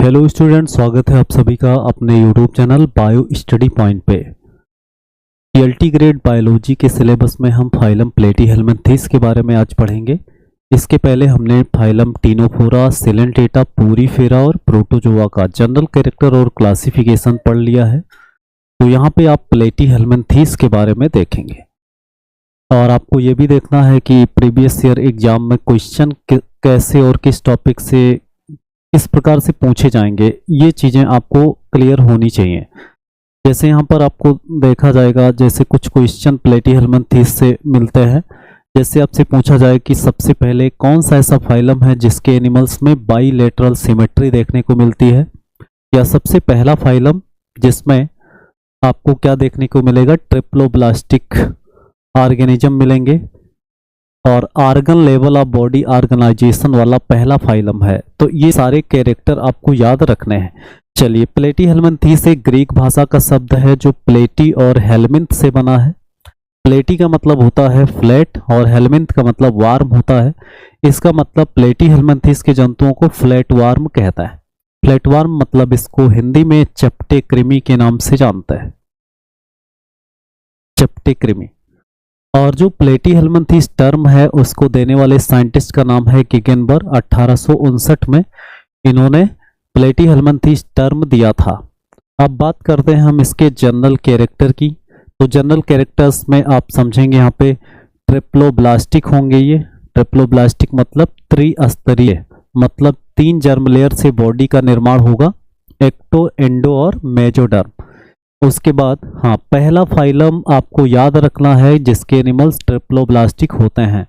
Hello student, स्वागत है आप सभी का अपने YouTube channel bio study point पे। टीएलटी ग्रेड बायोलॉजी के सिलेबस में हम फाइलम प्लेटीहेल्मिन्थेस के बारे में आज पढ़ेंगे। इसके पहले हमने फाइलम टिनोफोरा, सिलेंटेटा, पूरीफेरा और प्रोटोजोआ का जनरल कैरेक्टर और क्लासिफिकेशन पढ़ लिया है। तो यहाँ पे आप प्लेटीहेल्मिन्थेस के बारे में देखेंगे और आपको ये भी देखना है कि प्रीवियस ईयर एग्जाम में क्वेश्चन कैसे और किस टॉपिक से इस प्रकार से पूछे जाएंगे, ये चीज़ें आपको क्लियर होनी चाहिए। जैसे यहाँ पर आपको देखा जाएगा, जैसे कुछ क्वेश्चन प्लेटीहेल्मिन्थेस से मिलते हैं। जैसे आपसे पूछा जाए कि सबसे पहले कौन सा ऐसा फाइलम है जिसके एनिमल्स में बाईलेटरल सिमेट्री देखने को मिलती है, या सबसे पहला फाइलम जिसमें आपको क्या देखने को मिलेगा, ट्रिप्लोब्लास्टिक ऑर्गेनिज्म मिलेंगे और organ level of body organisation वाला पहला फाइलम है। तो ये सारे कैरेक्टर आपको याद रखने हैं। चलिए, प्लेटीहेल्मिन्थेस एक ग्रीक भाषा का शब्द है जो प्लेटी और हेल्मिन्थ से बना है। प्लेटी का मतलब होता है फ्लैट और हेल्मिन्थ का मतलब वार्म होता है। इसका मतलब प्लेटीहेल्मिन्थेस के जंतुओं को फ्लैट वार्म कहता है। फ्लैट वार्म मतलब इसको हिंदी में चपटे कृमि के नाम से जानते हैं, चपटे कृमि। और जो प्लेटीहेल्मिन्थेस टर्म है उसको देने वाले साइंटिस्ट का नाम है गिगेनबर्ग। 1859 में इन्होंने प्लेटीहेल्मिन्थेस टर्म दिया था। अब बात करते हैं हम इसके जनरल कैरेक्टर की। तो जनरल कैरेक्टर्स में आप समझेंगे यहाँ पे ट्रिप्लोब्लास्टिक होंगे। ये ट्रिप्लोब्लास्टिक मतलब त्रिस्तरीय, मतलब 3 जर्म लेयर से बॉडी का निर्माण होगा, एक्टो, एंडो और मेजोडर्म। उसके बाद पहला फाइलम आपको याद रखना है जिसके एनिमल्स ट्रिप्लोब्लास्टिक होते हैं,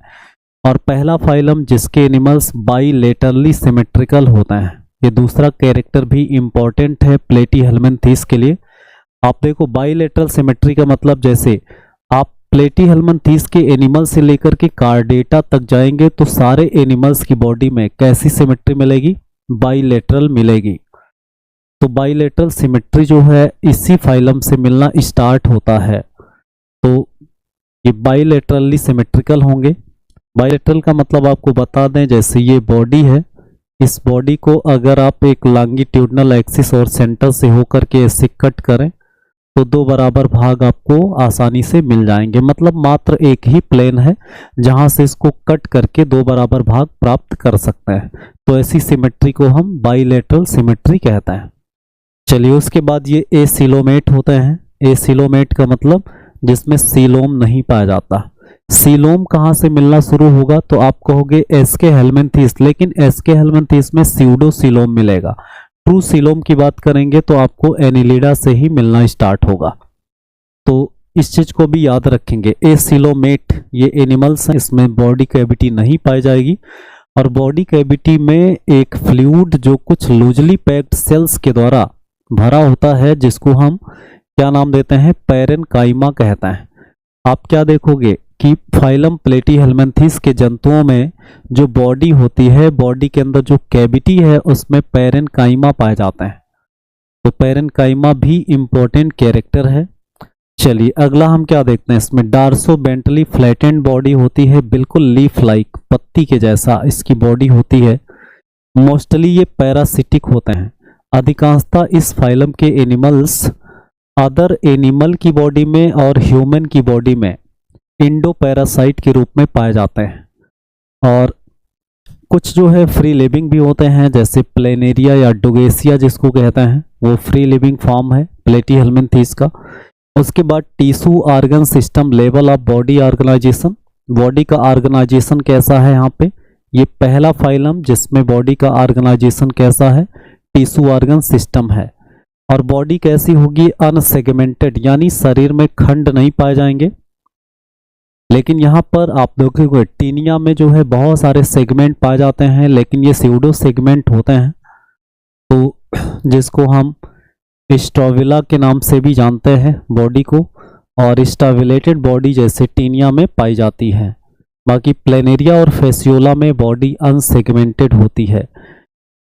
और पहला फाइलम जिसके एनिमल्स बाईलेटरली सिमेट्रिकल होते हैं। ये दूसरा कैरेक्टर भी इंपॉर्टेंट है प्लेटीहेल्मिन्थेस के लिए। आप देखो, बाईलेटरल सिमेट्री का मतलब, जैसे आप प्लेटीहेल्मिन्थेस के एनिमल से लेकर के कार्डेटा तक जाएंगे तो सारे एनिमल्स की बॉडी में कैसी सिमेट्री मिलेगी, बाईलेटरल मिलेगी। तो बाईलेटरल सिमेट्री जो है इसी फाइलम से मिलना स्टार्ट होता है। तो ये बाईलेटरली सिमेट्रिकल होंगे। बाईलेटरल का मतलब आपको बता दें, जैसे ये बॉडी है, इस बॉडी को अगर आप एक लॉन्गिट्यूडनल एक्सिस और सेंटर से होकर के ऐसे कट करें तो 2 बराबर भाग आपको आसानी से मिल जाएंगे। मतलब मात्र एक ही प्लेन है जहां से इसको कट करके 2 बराबर भाग प्राप्त कर सकते हैं। तो ऐसी सिमेट्री को हम बाईलेटरल सिमेट्री कहते हैं। चलिए, उसके बाद ये एसिलोमेट होते हैं। एसिलोमेट का मतलब जिसमें सीलोम नहीं पाया जाता। सीलोम कहाँ से मिलना शुरू होगा, तो आप कहोगे एसके हेल्मिन्थेस, लेकिन एसके हेल्मिन्थेस में स्यूडो सीलोम मिलेगा। ट्रू सीलोम की बात करेंगे तो आपको एनिलिडा से ही मिलना स्टार्ट होगा। तो इस चीज को भी याद रखेंगे। एसिलोमेट ये एनिमल्स हैं, इसमें बॉडी कैविटी नहीं पाई जाएगी, और बॉडी कैविटी में एक फ्लूइड जो कुछ लूजली पैक्ड सेल्स के द्वारा भरा होता है, जिसको हम क्या नाम देते हैं, पैरेन्काइमा कहते हैं। आप क्या देखोगे कि फाइलम प्लेटीहेल्मिन्थेस के जंतुओं में जो बॉडी होती है, बॉडी के अंदर जो कैविटी है उसमें पैरेन्काइमा पाए जाते हैं। तो पैरेन्काइमा भी इंपॉर्टेंट कैरेक्टर है। चलिए, अगला हम क्या देखते हैं, इसमें डार्सोवेंट्रली फ्लैटेंड बॉडी होती है, बिल्कुल लीफ लाइक, पत्ती के जैसा इसकी बॉडी होती है। मोस्टली ये पैरासिटिक होते हैं। अधिकांशतः इस फाइलम के एनिमल्स अदर एनिमल की बॉडी में और ह्यूमन की बॉडी में इंडोपैरासाइट के रूप में पाए जाते हैं। और कुछ जो है फ्री लिविंग भी होते हैं, जैसे प्लेनेरिया या डोगेसिया जिसको कहते हैं, वो फ्री लिविंग फॉर्म है प्लेटीहेल्मिन्थेस का। उसके बाद tissue organ system level of body organisation. Body का ऑर्गेनाइजेशन कैसा है, यहाँ पे ये पहला फाइलम जिसमें बॉडी का ऑर्गेनाइजेशन कैसा है, टिश्यू ऑर्गन सिस्टम है। और बॉडी कैसी होगी, अनसेगमेंटेड, यानी शरीर में खंड नहीं पाए जाएंगे। लेकिन यहाँ पर आप देखोगे टीनिया में जो है बहुत सारे सेगमेंट पाए जाते हैं, लेकिन ये स्यूडो सेगमेंट होते हैं, तो जिसको हम स्टोविला के नाम से भी जानते हैं बॉडी को, और स्टाविलेटेड बॉडी जैसे टीनिया में पाई जाती है। बाकी प्लेनेरिया और फेसियोला में बॉडी अनसेगमेंटेड होती है।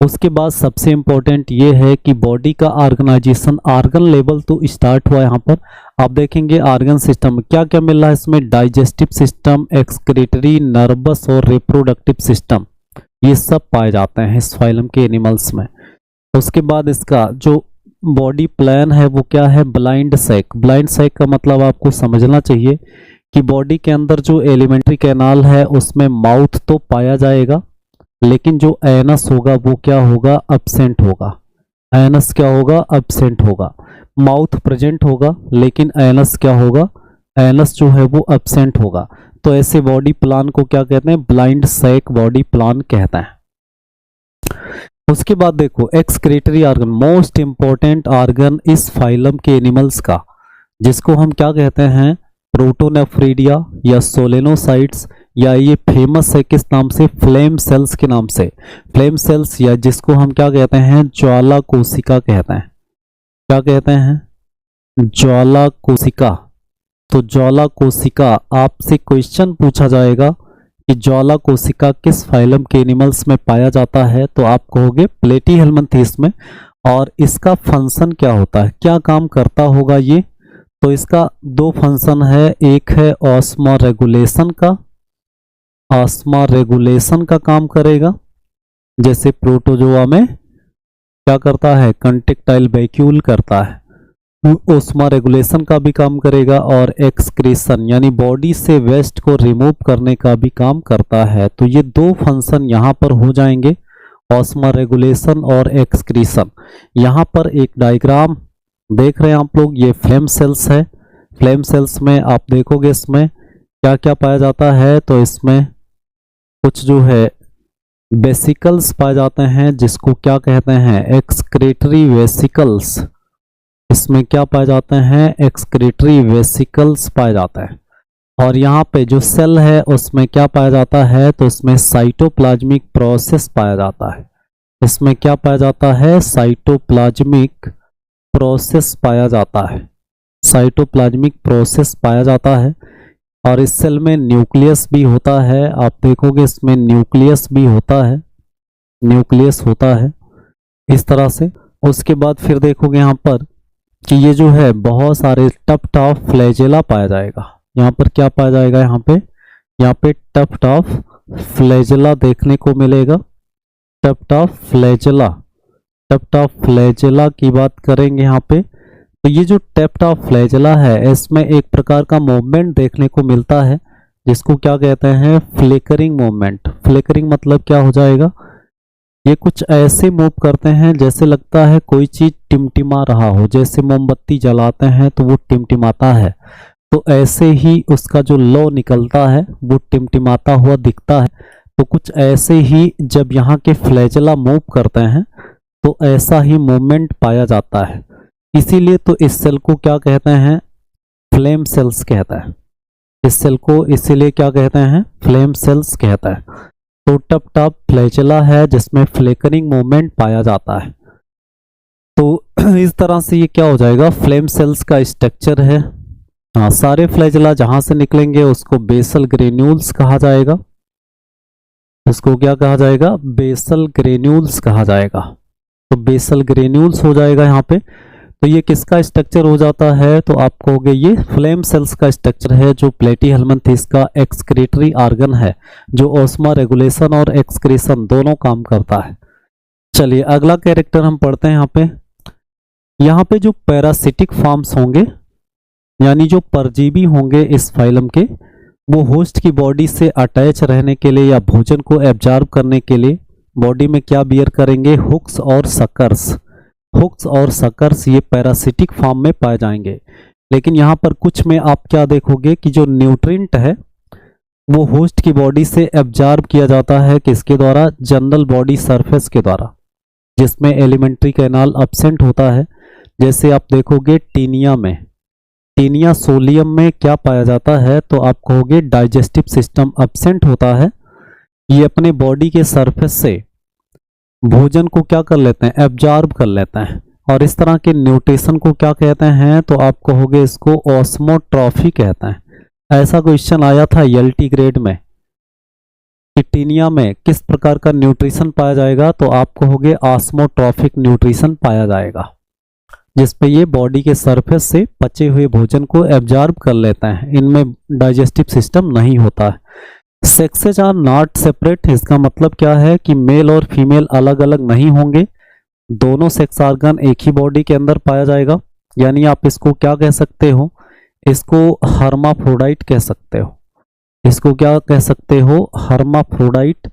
उसके बाद सबसे इंपॉर्टेंट ये है कि बॉडी का ऑर्गेनाइजेशन ऑर्गन लेवल तो स्टार्ट हुआ। यहाँ पर आप देखेंगे ऑर्गन सिस्टम में क्या क्या मिल रहा है, इसमें डाइजेस्टिव सिस्टम, एक्सक्रीटरी, नर्वस और रिप्रोडक्टिव सिस्टम, ये सब पाए जाते हैं इस फाइलम के एनिमल्स में। उसके बाद इसका जो बॉडी प्लान है वो क्या है, ब्लाइंड सैक। ब्लाइंड सैक का मतलब आपको समझना चाहिए कि बॉडी के अंदर जो एलिमेंट्री कैनाल है उसमें माउथ तो पाया जाएगा, लेकिन जो एनस होगा वो क्या होगा, अब्सेंट होगा। एनस क्या होगा, अब्सेंट होगा। माउथ प्रेजेंट होगा लेकिन एनस क्या होगा, एनस जो है वो अब्सेंट होगा। तो ऐसे बॉडी प्लान को क्या कहते हैं, ब्लाइंड सैक बॉडी प्लान कहते हैं। उसके बाद देखो excretory organ, most important organ इस फाइलम के एनिमल्स का, जिसको हम क्या कहते हैं, प्रोटोनेफ्रीडिया या सोलेनोसाइट्स, या ये फेमस है किस नाम से, फ्लेम सेल्स के नाम से। फ्लेम सेल्स, या जिसको हम क्या कहते हैं, ज्वाला कोशिका कहते हैं। क्या कहते हैं, ज्वाला कोशिका। तो ज्वाला कोशिका, आपसे क्वेश्चन पूछा जाएगा कि ज्वाला कोशिका किस फाइलम के एनिमल्स में पाया जाता है, तो आप कहोगे प्लेटीहेल्मिन्थेस में। और इसका फंक्शन क्या होता है, क्या काम करता होगा ये, तो इसका दो फंक्शन है। एक है ऑस्मो रेगुलेशन का, ऑस्मो रेगुलेशन का काम करेगा, जैसे प्रोटोजोआ में क्या करता है, कंटेक्टाइल वैक्यूल करता है, ऑस्मो रेगुलेशन का भी काम करेगा। और एक्सक्रीशन यानी बॉडी से वेस्ट को रिमूव करने का भी काम करता है। तो ये दो फंक्शन यहाँ पर हो जाएंगे, ऑस्मो रेगुलेशन और एक्सक्रीशन। यहाँ पर एक डायग्राम देख रहे हैं आप लोग, ये फ्लेम सेल्स है। फ्लेम सेल्स में आप देखोगे इसमें क्या क्या पाया जाता है, तो इसमें कुछ जो है वेसिकल्स पाए जाते हैं, जिसको क्या कहते हैं, एक्सक्रीटरी वेसिकल्स। इसमें क्या पाए जाते हैं, एक्सक्रीटरी वेसिकल्स पाए जाते हैं। और यहाँ पे जो सेल है उसमें क्या पाया जाता है, तो इसमें साइटोप्लाज्मिक प्रोसेस पाया जाता है। इसमें क्या पाया जाता है, साइटोप्लाज्मिक प्रोसेस पाया जाता है। साइटोप्लाज्मिक प्रोसेस पाया जाता है। और इस सेल में न्यूक्लियस भी होता है, आप देखोगे इसमें न्यूक्लियस भी होता है, न्यूक्लियस होता है इस तरह से। उसके बाद फिर देखोगे यहाँ पर कि ये जो है बहुत सारे टफ्ट ऑफ फ्लैजेला पाया जाएगा। यहाँ पर क्या पाया जाएगा, यहाँ पे टफ्ट ऑफ फ्लैजेला देखने को मिलेगा। Tuft of flagella, tuft of flagella की बात करेंगे यहाँ पे, तो ये जो टफ्ट ऑफ फ्लैजेला है इसमें एक प्रकार का मूवमेंट देखने को मिलता है, जिसको क्या कहते हैं, फ्लिकरिंग मूवमेंट। फ्लिकरिंग मतलब क्या हो जाएगा, ये कुछ ऐसे मूव करते हैं जैसे लगता है कोई चीज टिमटिमा रहा हो, जैसे मोमबत्ती जलाते हैं तो वो टिमटिमाता है, तो ऐसे ही उसका जो लौ निकलता है वो टिमटिमाता हुआ दिखता है। तो कुछ ऐसे ही जब यहाँ के फ्लैजेला मूव करते हैं तो ऐसा ही मूवमेंट पाया जाता है। इसीलिए तो इस सेल को क्या कहते हैं, फ्लेम सेल्स कहता है। इस सेल को इसीलिए क्या कहते हैं, फ्लेम सेल्स कहता है। तो टफ्ट ऑफ फ्लैजेला है जिसमें फ्लिकरिंग मूवमेंट पाया जाता है। तो इस तरह से ये क्या हो जाएगा, फ्लेम सेल्स का स्ट्रक्चर है। हाँ, सारे फ्लैजेला जहां से निकलेंगे उसको बेसल ग्रेन्यूल्स कहा जाएगा। उसको क्या कहा जाएगा, बेसल ग्रेन्यूल्स कहा जाएगा। तो बेसल ग्रेन्यूल्स हो जाएगा यहाँ पे। तो ये किसका स्ट्रक्चर हो जाता है, तो आप कहोगे ये फ्लेम सेल्स का स्ट्रक्चर है, जो प्लेटीहेल्मिन्थेस का एक्सक्रीटरी ऑर्गन है, जो ऑस्मो रेगुलेशन और एक्सक्रीशन दोनों काम करता है। चलिए अगला कैरेक्टर हम पढ़ते हैं। यहाँ पे जो पैरासिटिक फॉर्म्स होंगे, यानी जो परजीवी होंगे इस फाइलम के, वो होस्ट की बॉडी से अटैच रहने के लिए या भोजन को एब्जॉर्ब करने के लिए बॉडी में क्या बियर करेंगे, हुक्स और सकर्स। हुक्स और सकर्स ये पैरासिटिक फॉर्म में पाए जाएंगे। लेकिन यहाँ पर कुछ में आप क्या देखोगे कि जो न्यूट्रिएंट है वो होस्ट की बॉडी से एब्जॉर्ब किया जाता है, किसके द्वारा, जनरल बॉडी सरफेस के द्वारा, जिसमें एलिमेंट्री कैनाल अब्सेंट होता है। जैसे आप देखोगे टीनिया में, टीनिया सोलियम में क्या पाया जाता है, तो आप कहोगे डाइजेस्टिव सिस्टम अब्सेंट होता है। ये अपने बॉडी के सरफेस से भोजन को क्या कर लेते हैं, एब्जॉर्ब कर लेते हैं। और इस तरह के न्यूट्रिशन को क्या कहते हैं, तो आप कहोगे इसको ऑस्मोट्रॉफी कहते हैं। ऐसा क्वेश्चन आया था एलटी ग्रेड में कि टीनिया में किस प्रकार का न्यूट्रिशन पाया जाएगा, तो आप कहोगे ऑस्मोट्रॉफिक न्यूट्रिशन पाया जाएगा, जिसपे ये बॉडी के सरफेस से पचे हुए भोजन को एब्जॉर्ब कर लेते हैं। इनमें डाइजेस्टिव सिस्टम नहीं होता है। सेक्सेज आर नॉट सेपरेट, इसका मतलब क्या है कि मेल और फीमेल अलग अलग नहीं होंगे, दोनों सेक्स ऑर्गन एक ही बॉडी के अंदर पाया जाएगा, यानी आप इसको क्या कह सकते हो, इसको हर्माफ्रोडाइट कह सकते हो। इसको क्या कह सकते हो, हर्माफ्रोडाइट,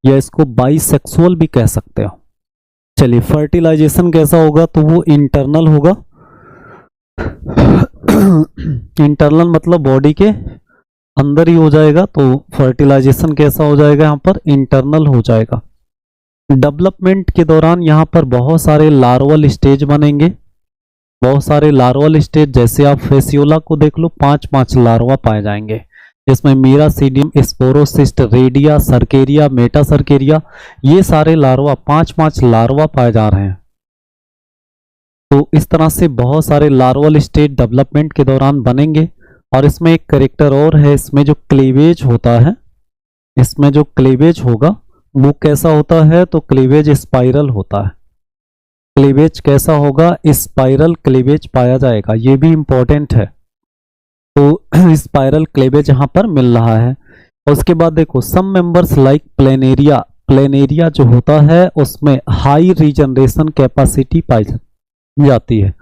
या इसको बाइसेक्सुअल भी कह सकते हो। चलिए, फर्टिलाइजेशन कैसा होगा, तो वो इंटरनल होगा। इंटरनल मतलब बॉडी के अंदर ही हो जाएगा, तो फर्टिलाइजेशन कैसा हो जाएगा, यहाँ पर इंटरनल हो जाएगा। डेवलपमेंट के दौरान यहाँ पर बहुत सारे लार्वल स्टेज बनेंगे, बहुत सारे लार्वल स्टेज। जैसे आप फेसियोला को देख लो, 5 लार्वा पाए जाएंगे, जिसमें miracidium, sporocyst, redia, cercaria, metacercaria, ये सारे लार्वा 5 लार्वा पाए जा रहे हैं। तो इस तरह से बहुत सारे लार्वल स्टेज डेवलपमेंट के दौरान बनेंगे। और इसमें एक कैरेक्टर और है, इसमें जो क्लीवेज होता है, इसमें जो क्लीवेज होगा वो कैसा होता है, तो क्लीवेज स्पाइरल होता है। क्लीवेज कैसा होगा, स्पाइरल क्लीवेज पाया जाएगा, ये भी इंपॉर्टेंट है। तो स्पाइरल क्लीवेज यहाँ पर मिल रहा है। और उसके बाद देखो, some members like planaria, planaria जो होता है उसमें हाई रीजनरेशन कैपेसिटी पाई जाती है।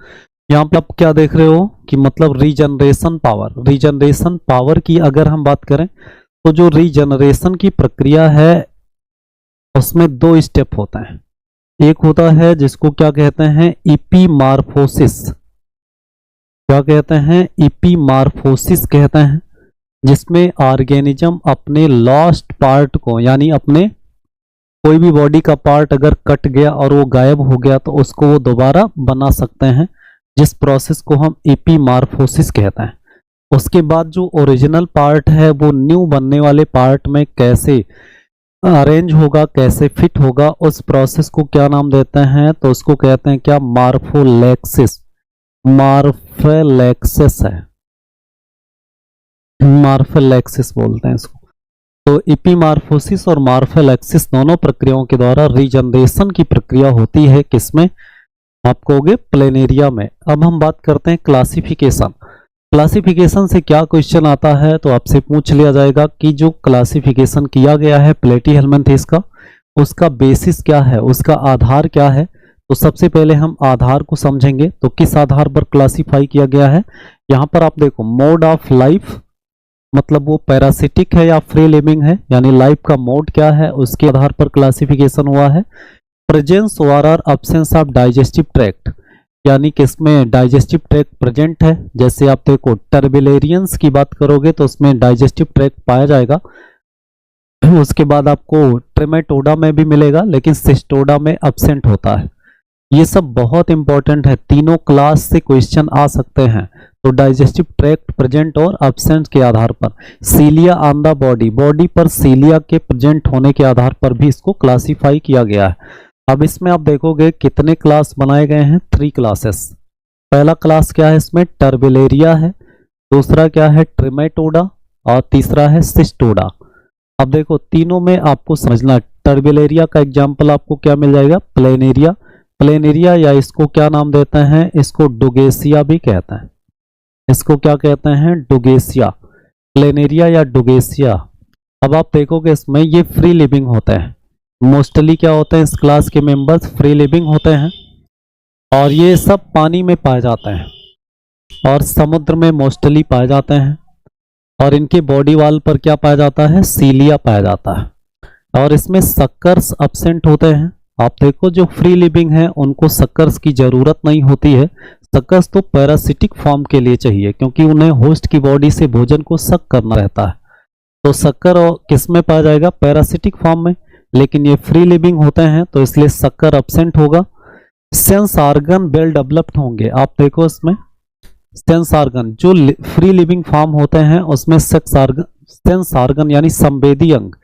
यहाँ पे आप क्या देख रहे हो कि मतलब रीजनरेशन पावर, रीजनरेशन पावर की अगर हम बात करें तो जो रीजनरेशन की प्रक्रिया है उसमें 2 स्टेप होता है। एक होता है जिसको क्या कहते हैं, इपीमार्फोसिस, क्या कहते हैं, इपीमार्फोसिस कहते हैं, जिसमें ऑर्गेनिज्म अपने लॉस्ट पार्ट को, यानी अपने कोई भी बॉडी का पार्ट अगर कट गया और वो गायब हो गया तो उसको वो दोबारा बना सकते हैं, जिस प्रोसेस को हम इपीमार्फोसिस कहते हैं। उसके बाद जो ओरिजिनल पार्ट है वो न्यू बनने वाले पार्ट में कैसे अरेंज होगा, कैसे फिट होगा, उस प्रोसेस को क्या नाम देते हैं, तो उसको कहते हैं क्या, मार्फोलेक्सिस। मार्फोलेक्सिस है, मार्फोलेक्सिस बोलते हैं इसको। तो इपीमार्फोसिस और मार्फोलेक्सिस दोनों प्रक्रियाओं के द्वारा रीजनरेशन की प्रक्रिया होती है, किसमें, आप कहोगे प्लेनेरिया में। अब हम बात करते हैं क्लासिफिकेशन। क्लासिफिकेशन से क्या क्वेश्चन आता है, तो आपसे पूछ लिया जाएगा कि जो क्लासिफिकेशन किया गया है प्लेटीहेल्मिन्थेस का, उसका बेसिस क्या है, उसका आधार क्या है। तो सबसे पहले हम आधार को समझेंगे। तो किस आधार पर क्लासिफाई किया गया है, यहाँ पर आप देखो, मोड ऑफ लाइफ, मतलब वो पैरासिटिक है या फ्री लिविंग है, यानी लाइफ का मोड क्या है, उसके आधार पर क्लासिफिकेशन हुआ है। प्रेजेंस और अब्सेंस ऑफ डाइजेस्टिव ट्रैक्ट, यानी किसमें डाइजेस्टिव ट्रैक्ट प्रेजेंट है। जैसे आप देखो, टर्बिलेरियंस की बात करोगे तो उसमें डाइजेस्टिव ट्रैक्ट पाया जाएगा। उसके बाद आपको ट्रेमेटोडा में भी मिलेगा, लेकिन सिस्टोडा में अब्सेंट होता है। ये सब बहुत इंपॉर्टेंट है, तीनों क्लास से क्वेश्चन आ सकते हैं। तो डाइजेस्टिव ट्रैक्ट प्रेजेंट और अब्सेंट के आधार पर, सीलिया ऑन द बॉडी, बॉडी पर सीलिया के प्रेजेंट होने के आधार पर भी इसको क्लासिफाई किया गया है। अब इसमें आप देखोगे कितने क्लास बनाए गए हैं, 3 क्लासेस। पहला क्लास क्या है, इसमें टर्बिलेरिया है, दूसरा क्या है, ट्रिमेटोडा, और तीसरा है सिस्टोडा। अब देखो, तीनों में आपको समझना, टर्बिलेरिया का एग्जाम्पल आपको क्या मिल जाएगा, प्लेनेरिया। प्लेनेरिया, या इसको क्या नाम देते हैं, इसको डुगेसिया भी कहते हैं। इसको क्या कहते हैं, डुगेसिया, प्लेनेरिया या डुगेसिया। अब आप देखोगे इसमें ये फ्री लिविंग होते हैं, मोस्टली क्या होते हैं, इस क्लास के मेंबर्स फ्री लिविंग होते हैं, और ये सब पानी में पाए जाते हैं और समुद्र में मोस्टली पाए जाते हैं। और इनके बॉडी वाल पर क्या पाया जाता है, सीलिया पाया जाता है। और इसमें सक्कर्स अब्सेंट होते हैं। आप देखो, जो फ्री लिविंग है उनको सक्कर्स की जरूरत नहीं होती है। सक्कर्स तो पैरासिटिक फॉर्म के लिए चाहिए, क्योंकि उन्हें होस्ट की बॉडी से भोजन को सक करना रहता है। तो सक्कर किस में पाया जाएगा, पैरासिटिक फॉर्म में। लेकिन ये फ्री लिविंग होते हैं तो इसलिए सक्कर अब्सेंट होगा। सेंस ऑर्गन वेल डेवलप्ड होंगे। आप देखो, इसमें सेंस ऑर्गन जो फ्री लिविंग फॉर्म होते हैं उसमें सेंस ऑर्गन यानी संवेदी अंग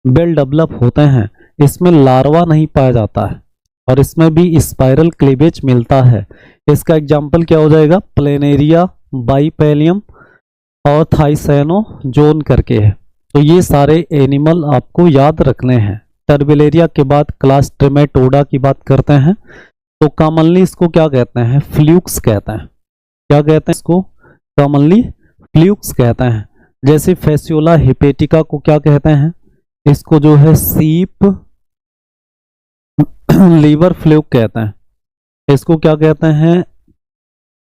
वेल डेवलप होते हैं। इसमें लार्वा नहीं पाया जाता है और इसमें भी स्पाइरल क्लीवेज मिलता है। इसका एग्जाम्पल क्या हो जाएगा, प्लेनेरिया, बाइपेलियम और थाइसैनोजोन करके है। तो ये सारे एनिमल आपको याद रखने हैं। टर्बिलेरिया के बाद क्लास ट्रेमेटोडा की बात करते हैं। तो कॉमनली इसको क्या कहते हैं, फ्लूक्स कहते हैं। क्या कहते हैं इसको, कॉमनली फ्लूक्स कहते हैं। जैसे फेसियोला हिपेटिका को क्या कहते हैं, इसको जो है सीप लीवर फ्लूक कहते हैं, इसको क्या कहते हैं,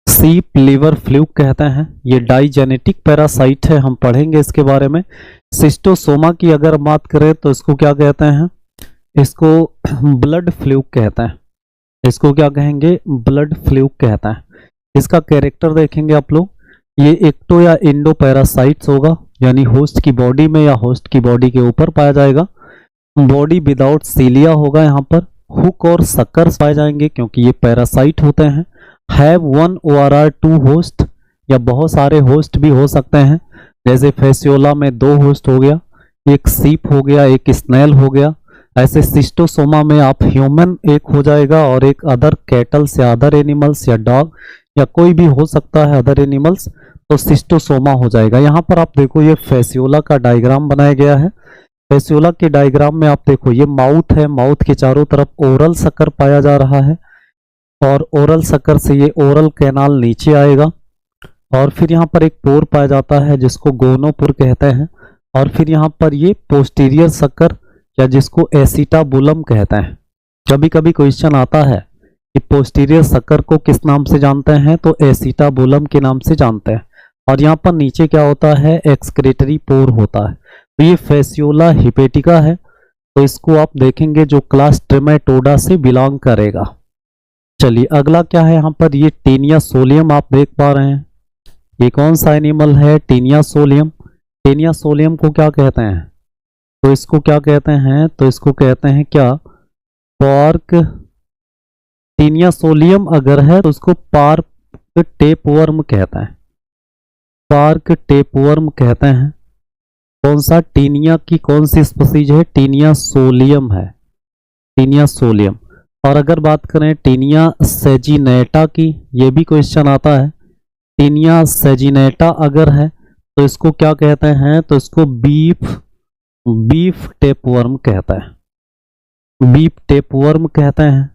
सीप लीवर फ्लूक कहते हैं। ये डाइजेनेटिक पैरासाइट है, हम पढ़ेंगे इसके बारे में। सिस्टोसोमा की अगर बात करें तो इसको क्या कहते हैं, इसको ब्लड फ्लूक कहते हैं। इसको क्या कहेंगे, ब्लड फ्लूक कहते हैं। इसका कैरेक्टर देखेंगे आप लोग, ये एक्टो या इंडो पैरासाइट्स होगा, यानी होस्ट की बॉडी में या होस्ट की बॉडी के ऊपर पाया जाएगा। बॉडी विदाउट सीलिया होगा, यहाँ पर हुक और सक्कर्स पाए जाएंगे क्योंकि ये पैरासाइट होते हैं। हैव वन ORR 2 होस्ट, या बहुत सारे होस्ट भी हो सकते हैं, जैसे फेसियोला में 2 होस्ट हो गया, एक सीप हो गया, एक स्नेल हो गया। ऐसे सिस्टोसोमा में आप ह्यूमन एक हो जाएगा और एक अदर कैटल्स या अदर एनिमल्स या डॉग या कोई भी हो सकता है अदर एनिमल्स, तो सिस्टोसोमा हो जाएगा। यहाँ पर आप देखो ये फेसियोला का डायग्राम बनाया गया है। फेसियोला के डायग्राम में आप देखो ये माउथ है, माउथ के चारों तरफ ओरल सक्कर पाया जा रहा है और ओरल सक्कर से ये ओरल कैनाल नीचे आएगा और फिर यहाँ पर एक पोर पाया जाता है जिसको गोनोपोर कहते हैं, और फिर यहाँ पर ये पोस्टीरियर सक्कर या जिसको एसिटाबुलम कहते हैं। कभी कभी क्वेश्चन आता है कि पोस्टीरियर सक्कर को किस नाम से जानते हैं, तो एसिटाबुलम के नाम से जानते हैं। और यहाँ पर नीचे क्या होता है, एक्सक्रीटरी पोर होता है। तो ये फेसियोला हिपेटिका है, तो इसको आप देखेंगे जो क्लास ट्रेमेटोडा से बिलोंग करेगा। चलिए अगला क्या है, यहाँ पर ये टीनिया सोलियम आप देख पा रहे हैं। ये कौन सा एनिमल है, टीनिया सोलियम। टीनिया सोलियम को क्या कहते हैं, तो इसको क्या कहते हैं, तो इसको कहते हैं क्या, पार्क। टीनिया सोलियम अगर है तो उसको पार्क टेपवर्म कहते हैं, पार्क टेपवर्म कहते हैं। कौन सा, टीनिया की कौन सी स्पीसीज है, टीनिया सोलियम है, टीनिया सोलियम। और अगर बात करें टीनिया सेजिनेटा की, ये भी क्वेश्चन आता है, टीनिया सेजिनेटा अगर है तो इसको क्या कहते हैं, तो इसको बीफ टेपवर्म कहता है, बीफ टेपवर्म कहते हैं।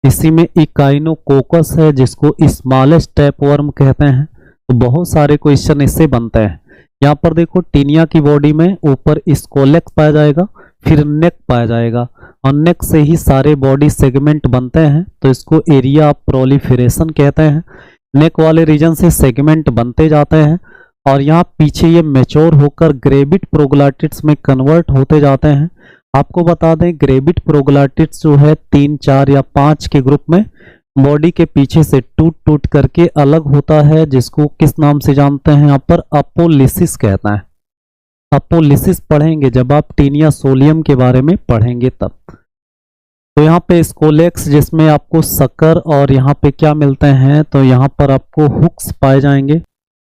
इसी में इकाइनोकोकस है जिसको स्मॉलेस्ट टेपवर्म कहते हैं। तो बहुत सारे क्वेश्चन इससे बनते हैं। यहाँ पर देखो टीनिया की बॉडी में ऊपर स्कोलेक्स पाया जाएगा, फिर नेक पाया जाएगा और नेक से ही सारे बॉडी सेगमेंट बनते हैं, तो इसको एरिया ऑफ प्रोलिफरेशन कहते हैं। नेक वाले रीजन से सेगमेंट बनते जाते हैं और यहाँ पीछे ये मैच्योर होकर ग्रेविड प्रोग्लाटिड्स में कन्वर्ट होते जाते हैं। आपको बता दें ग्रेविड प्रोग्लाटिड्स जो है 3, 4 या 5 के ग्रुप में बॉडी के पीछे से टूट टूट करके अलग होता है, जिसको किस नाम से जानते हैं, यहाँ पर अपोलिसिस कहता है। अपोलिसिस पढ़ेंगे जब आप टीनिया सोलियम के बारे में पढ़ेंगे तब। तो यहाँ पे स्कोलेक्स जिसमें आपको सक्कर और यहाँ पे क्या मिलते हैं, तो यहाँ पर आपको हुक्स पाए जाएंगे,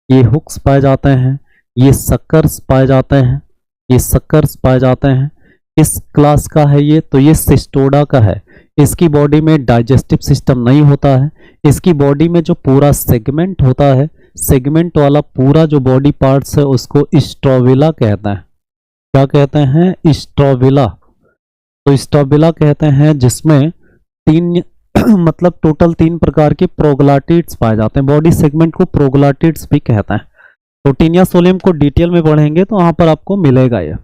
ये हुक्स पाए जाते हैं, ये सक्कर्स पाए जाते हैं, ये सक्कर्स पाए जाते हैं। इस क्लास का है ये, तो ये सिस्टोडा का है। इसकी बॉडी में डाइजेस्टिव सिस्टम नहीं होता है, इसकी बॉडी में जो पूरा सेगमेंट होता है, सेगमेंट वाला पूरा जो बॉडी पार्ट्स है उसको स्ट्रोविला कहते हैं। क्या कहते हैं, स्ट्रोविला। तो स्ट्रोविला कहते हैं जिसमें 3 मतलब टोटल 3 प्रकार के प्रोग्लाटिड्स पाए जाते हैं। बॉडी सेगमेंट को प्रोग्लाटिड्स भी कहते हैं। तो टीनिया सोलियम को डिटेल में पढ़ेंगे तो वहां पर आपको मिलेगा ये।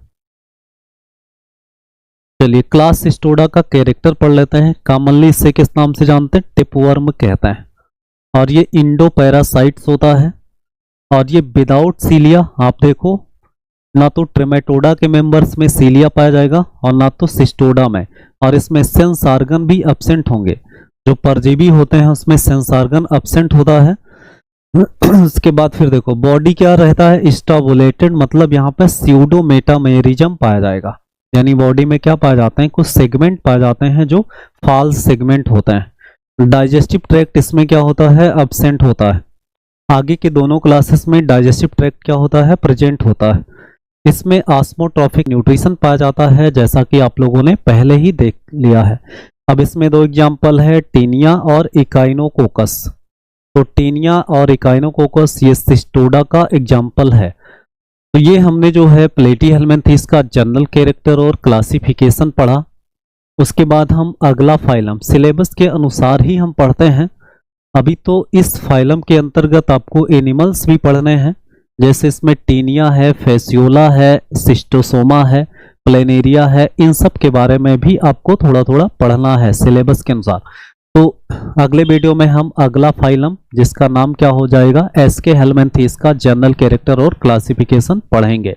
चलिए क्लास सिस्टोडा का कैरेक्टर पढ़ लेते हैं। कॉमनली इसे किस नाम से जानते हैं, टेपवर्म कहते हैं। और ये इंडो पैरासाइट्स होता है और ये विदाउट सीलिया। आप देखो ना तो ट्रेमेटोडा के मेंबर्स में सीलिया पाया जाएगा और ना तो सिस्टोडा में, और इसमें सेंस ऑर्गन भी एब्सेंट होंगे। जो परजीवी होते हैं उसमें सेंस ऑर्गन एब्सेंट होता है। उसके बाद फिर देखो बॉडी क्या रहता है, स्टाबुलेटेड, मतलब यहाँ पे स्यूडो मेटामेरिज्म पाया जाएगा, यानी बॉडी में क्या पाए जाते हैं, कुछ सेगमेंट पाए जाते हैं जो फॉल्स सेगमेंट होते हैं। डाइजेस्टिव ट्रैक्ट इसमें क्या होता है, एब्सेंट होता है। आगे के दोनों क्लासेस में डाइजेस्टिव ट्रैक्ट क्या होता है, प्रेजेंट होता है। इसमें ऑस्मोट्रॉफिक न्यूट्रिशन पाया जाता है, जैसा कि आप लोगों ने पहले ही देख लिया है। अब इसमें 2 एग्जाम्पल है, टीनिया और इकाइनोकोकस। तो टीनिया और इकाइनोकोकस ये सिस्टोडा का एग्जाम्पल है। तो ये हमने जो है प्लेटीहेल्मिन्थेस का जनरल कैरेक्टर और क्लासिफिकेशन पढ़ा। उसके बाद हम अगला फाइलम सिलेबस के अनुसार ही हम पढ़ते हैं। अभी तो इस फाइलम के अंतर्गत आपको एनिमल्स भी पढ़ने हैं, जैसे इसमें टीनिया है, फेसियोला है, सिस्टोसोमा है, प्लेनेरिया है, इन सब के बारे में भी आपको थोड़ा थोड़ा पढ़ना है सिलेबस के अनुसार। तो अगले वीडियो में हम अगला फाइलम जिसका नाम क्या हो जाएगा, एसके हेलमिंथेस का जनरल कैरेक्टर और क्लासिफिकेशन पढ़ेंगे।